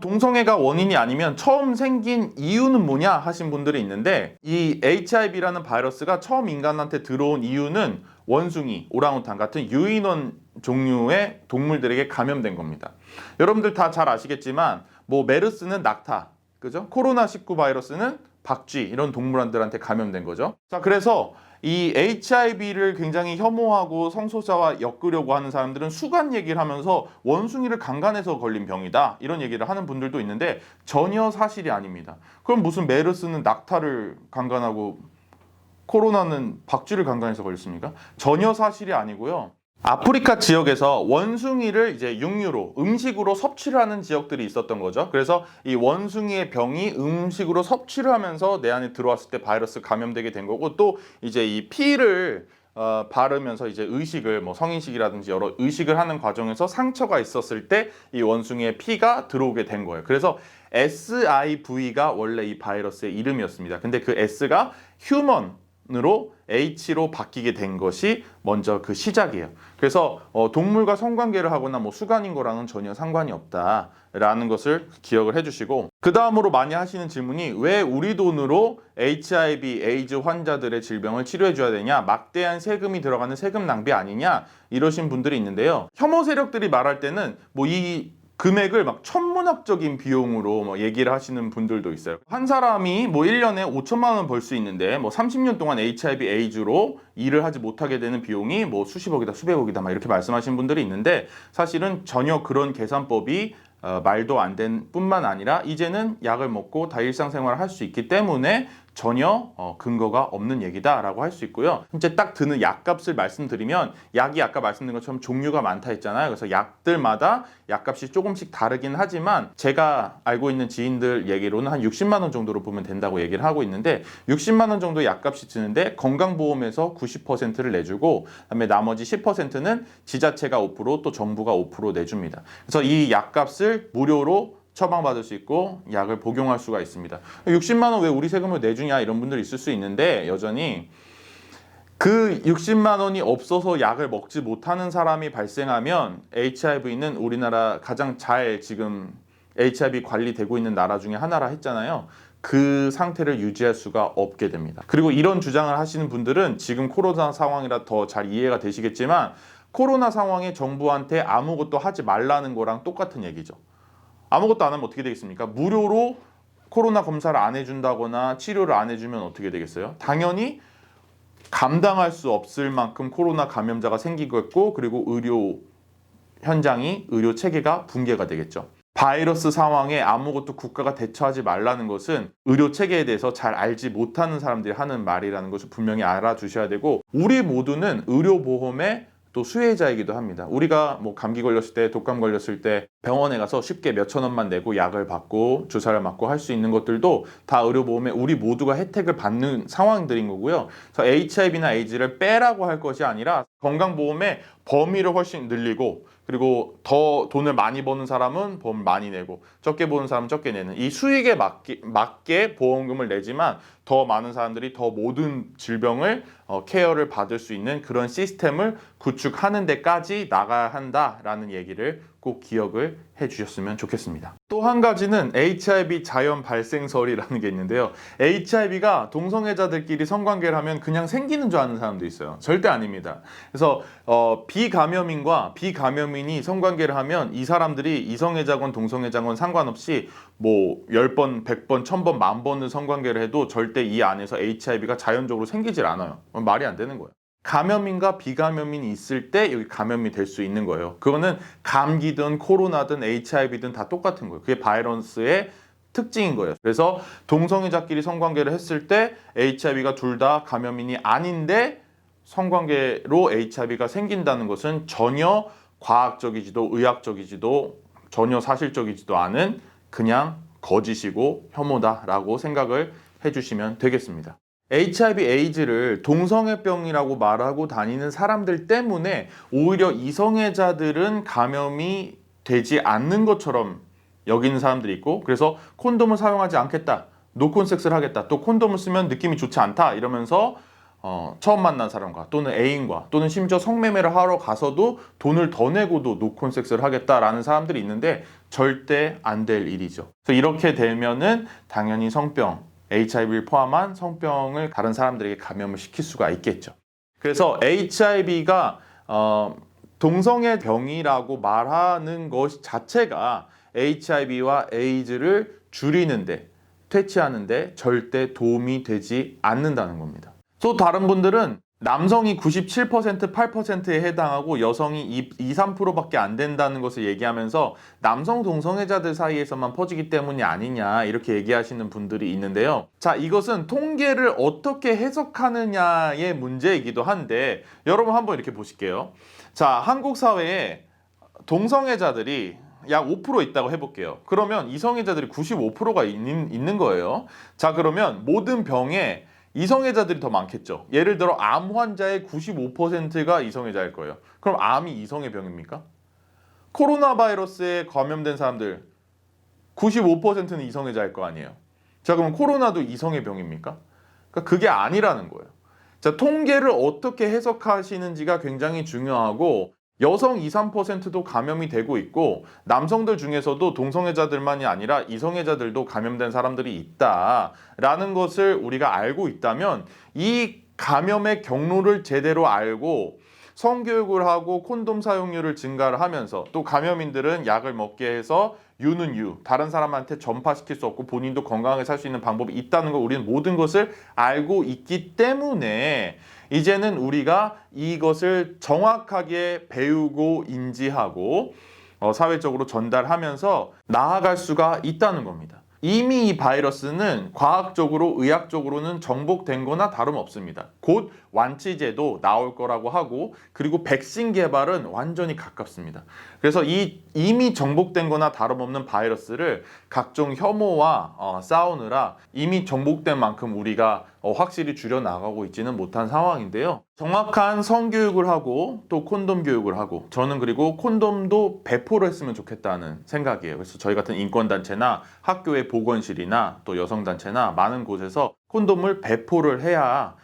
동성애가 원인이 아니면 처음 생긴 이유는 뭐냐 하신 분들이 있는데, 이 HIV라는 바이러스가 처음 인간한테 들어온 이유는 원숭이, 오랑우탄 같은 유인원 종류의 동물들에게 감염된 겁니다. 여러분들 다 잘 아시겠지만 뭐 메르스는 낙타, 그죠? 코로나19 바이러스는 박쥐, 이런 동물들한테 감염된 거죠. 자, 그래서 이 HIV를 굉장히 혐오하고 성소자와 엮으려고 하는 사람들은 수간 얘기를 하면서 원숭이를 강간해서 걸린 병이다, 이런 얘기를 하는 분들도 있는데 전혀 사실이 아닙니다. 그럼 무슨 메르스는 낙타를 강간하고 코로나는 박쥐를 강간해서 걸렸습니까? 전혀 사실이 아니고요. 아프리카 지역에서 원숭이를 이제 육류로, 음식으로 섭취를 하는 지역들이 있었던 거죠. 그래서 이 원숭이의 병이 음식으로 섭취를 하면서 내 안에 들어왔을 때 바이러스 감염되게 된 거고, 또 이제 이 피를 바르면서 이제 의식을, 뭐 성인식이라든지 여러 의식을 하는 과정에서 상처가 있었을 때 이 원숭이의 피가 들어오게 된 거예요. 그래서 SIV가 원래 이 바이러스의 이름이었습니다. 근데 그 S가 휴먼으로 H로 바뀌게 된 것이 먼저 그 시작이에요. 그래서 동물과 성관계를 하거나 뭐 수간인 거랑은 전혀 상관이 없다라는 것을 기억을 해주시고, 그 다음으로 많이 하시는 질문이 왜 우리 돈으로 HIV, 에이즈 환자들의 질병을 치료해 줘야 되냐, 막대한 세금이 들어가는 세금 낭비 아니냐, 이러신 분들이 있는데요. 혐오 세력들이 말할 때는 뭐 이 금액을 막 천문학적인 비용으로 뭐 얘기를 하시는 분들도 있어요. 한 사람이 뭐 1년에 5천만 원 벌 수 있는데 뭐 30년 동안 HIV, 에이즈로 일을 하지 못하게 되는 비용이 뭐 수십억이다, 수백억이다, 막 이렇게 말씀하시는 분들이 있는데, 사실은 전혀 그런 계산법이 말도 안 된 뿐만 아니라 이제는 약을 먹고 다 일상생활을 할 수 있기 때문에 전혀 근거가 없는 얘기다라고 할 수 있고요. 이제 딱 드는 약값을 말씀드리면, 약이 아까 말씀드린 것처럼 종류가 많다 했잖아요. 그래서 약들마다 약값이 조금씩 다르긴 하지만 제가 알고 있는 지인들 얘기로는 한 60만 원 정도로 보면 된다고 얘기를 하고 있는데, 60만 원 정도 약값이 드는데 건강보험에서 90%를 내주고, 그다음에 나머지 10%는 지자체가 5%, 또 정부가 5% 내줍니다. 그래서 이 약값을 무료로 처방받을 수 있고 약을 복용할 수가 있습니다. 60만 원 왜 우리 세금을 내주냐, 이런 분들이 있을 수 있는데, 여전히 그 60만 원이 없어서 약을 먹지 못하는 사람이 발생하면 HIV는 우리나라 가장 잘 지금 HIV 관리되고 있는 나라 중에 하나라 했잖아요. 그 상태를 유지할 수가 없게 됩니다. 그리고 이런 주장을 하시는 분들은 지금 코로나 상황이라 더 잘 이해가 되시겠지만, 코로나 상황에 정부한테 아무것도 하지 말라는 거랑 똑같은 얘기죠. 아무것도 안 하면 어떻게 되겠습니까? 무료로 코로나 검사를 안 해준다거나 치료를 안 해주면 어떻게 되겠어요? 당연히 감당할 수 없을 만큼 코로나 감염자가 생기겠고, 그리고 의료 현장이, 의료 체계가 붕괴가 되겠죠. 바이러스 상황에 아무것도 국가가 대처하지 말라는 것은 의료 체계에 대해서 잘 알지 못하는 사람들이 하는 말이라는 것을 분명히 알아두셔야 되고, 우리 모두는 의료보험의 또 수혜자이기도 합니다. 우리가 뭐 감기 걸렸을 때, 독감 걸렸을 때 병원에 가서 쉽게 몇천 원만 내고 약을 받고 주사를 맞고 할 수 있는 것들도 다 의료보험에 우리 모두가 혜택을 받는 상황들인 거고요. 그래서 HIV나 에이즈를 빼라고 할 것이 아니라 건강보험의 범위를 훨씬 늘리고, 그리고 더 돈을 많이 버는 사람은 보험 많이 내고, 적게 버는 사람은 적게 내는, 이 수익에 맞게 보험금을 내지만 더 많은 사람들이 더 모든 질병을 케어를 받을 수 있는 그런 시스템을 구축하는 데까지 나가야 한다라는 얘기를 꼭 기억을 해주셨으면 좋겠습니다. 또 한 가지는 HIV 자연 발생설이라는 게 있는데요. HIV가 동성애자들끼리 성관계를 하면 그냥 생기는 줄 아는 사람도 있어요. 절대 아닙니다. 그래서 비감염인과 비감염인이 성관계를 하면 이 사람들이 이성애자건 동성애자건 상관없이 뭐 10번, 100번, 1000번, 10,000번을 성관계를 해도 절대 이 안에서 HIV가 자연적으로 생기질 않아요. 말이 안 되는 거예요. 감염인과 비감염인이 있을 때 여기 감염이 될 수 있는 거예요. 그거는 감기든 코로나든 HIV든 다 똑같은 거예요. 그게 바이러스의 특징인 거예요. 그래서 동성애자끼리 성관계를 했을 때 HIV가 둘 다 감염인이 아닌데 성관계로 HIV가 생긴다는 것은 전혀 과학적이지도 의학적이지도 전혀 사실적이지도 않은 그냥 거짓이고 혐오다라고 생각을 해주시면 되겠습니다. HIV, 에이즈를 동성애병이라고 말하고 다니는 사람들 때문에 오히려 이성애자들은 감염이 되지 않는 것처럼 여기는 사람들이 있고, 그래서 콘돔을 사용하지 않겠다, 노콘섹스를 하겠다, 또 콘돔을 쓰면 느낌이 좋지 않다, 이러면서 처음 만난 사람과 또는 애인과 또는 심지어 성매매를 하러 가서도 돈을 더 내고도 노콘 섹스를 하겠다라는 사람들이 있는데 절대 안 될 일이죠. 그래서 이렇게 되면은 당연히 성병, HIV를 포함한 성병을 다른 사람들에게 감염을 시킬 수가 있겠죠. 그래서 HIV가 동성애 병이라고 말하는 것 자체가 HIV와 에이즈를 줄이는데, 퇴치하는데 절대 도움이 되지 않는다는 겁니다. 또 다른 분들은 남성이 97%, 8%에 해당하고 여성이 3%밖에 안 된다는 것을 얘기하면서 남성 동성애자들 사이에서만 퍼지기 때문이 아니냐 이렇게 얘기하시는 분들이 있는데요. 자, 이것은 통계를 어떻게 해석하느냐의 문제이기도 한데 여러분 한번 이렇게 보실게요. 자, 한국 사회에 동성애자들이 약 5% 있다고 해볼게요. 그러면 이성애자들이 95%가 있는 거예요. 자, 그러면 모든 병에 이성애자들이 더 많겠죠. 예를 들어 암 환자의 95%가 이성애자일 거예요. 그럼 암이 이성의 병입니까? 코로나 바이러스에 감염된 사람들 95%는 이성애자일 거 아니에요. 자, 그럼 코로나도 이성의 병입니까? 그러니까 그게 아니라는 거예요. 자, 통계를 어떻게 해석하시는지가 굉장히 중요하고 여성 2, 3%도 감염이 되고 있고 남성들 중에서도 동성애자들만이 아니라 이성애자들도 감염된 사람들이 있다라는 것을 우리가 알고 있다면 이 감염의 경로를 제대로 알고 성교육을 하고 콘돔 사용률을 증가를 하면서 또 감염인들은 약을 먹게 해서 유는 유, 다른 사람한테 전파시킬 수 없고 본인도 건강하게 살 수 있는 방법이 있다는 걸 우리는 모든 것을 알고 있기 때문에 이제는 우리가 이것을 정확하게 배우고 인지하고 사회적으로 전달하면서 나아갈 수가 있다는 겁니다. 이미 이 바이러스는 과학적으로 의학적으로는 정복된 거나 다름없습니다. 곧 완치제도 나올 거라고 하고 그리고 백신 개발은 완전히 가깝습니다. 그래서 이미 정복된 거나 다름없는 바이러스를 각종 혐오와 싸우느라 이미 정복된 만큼 우리가 확실히 줄여나가고 있지는 못한 상황인데요. 정확한 성교육을 하고 또 콘돔 교육을 하고 저는 그리고 콘돔도 배포를 했으면 좋겠다는 생각이에요. 그래서 저희 같은 인권단체나 학교의 보건실이나 또 여성단체나 많은 곳에서 콘돔을 배포를 해야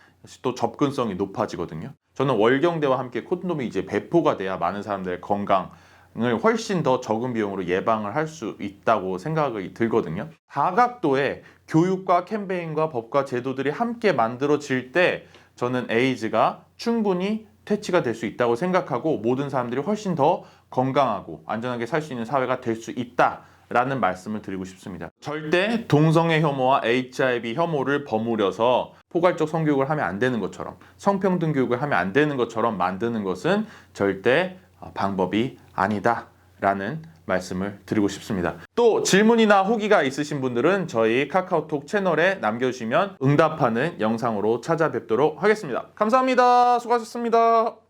또 접근성이 높아지거든요. 저는 월경대와 함께 콘돔이 이제 배포가 돼야 많은 사람들의 건강을 훨씬 더 적은 비용으로 예방을 할 수 있다고 생각이 들거든요. 다각도의 교육과 캠페인과 법과 제도들이 함께 만들어질 때 저는 에이즈가 충분히 퇴치가 될 수 있다고 생각하고 모든 사람들이 훨씬 더 건강하고 안전하게 살 수 있는 사회가 될 수 있다라는 말씀을 드리고 싶습니다. 절대 동성애 혐오와 HIV 혐오를 버무려서 포괄적 성교육을 하면 안 되는 것처럼 성평등 교육을 하면 안 되는 것처럼 만드는 것은 절대 방법이 아니다라는 말씀을 드리고 싶습니다. 또 질문이나 후기가 있으신 분들은 저희 카카오톡 채널에 남겨주시면 응답하는 영상으로 찾아뵙도록 하겠습니다. 감사합니다. 수고하셨습니다.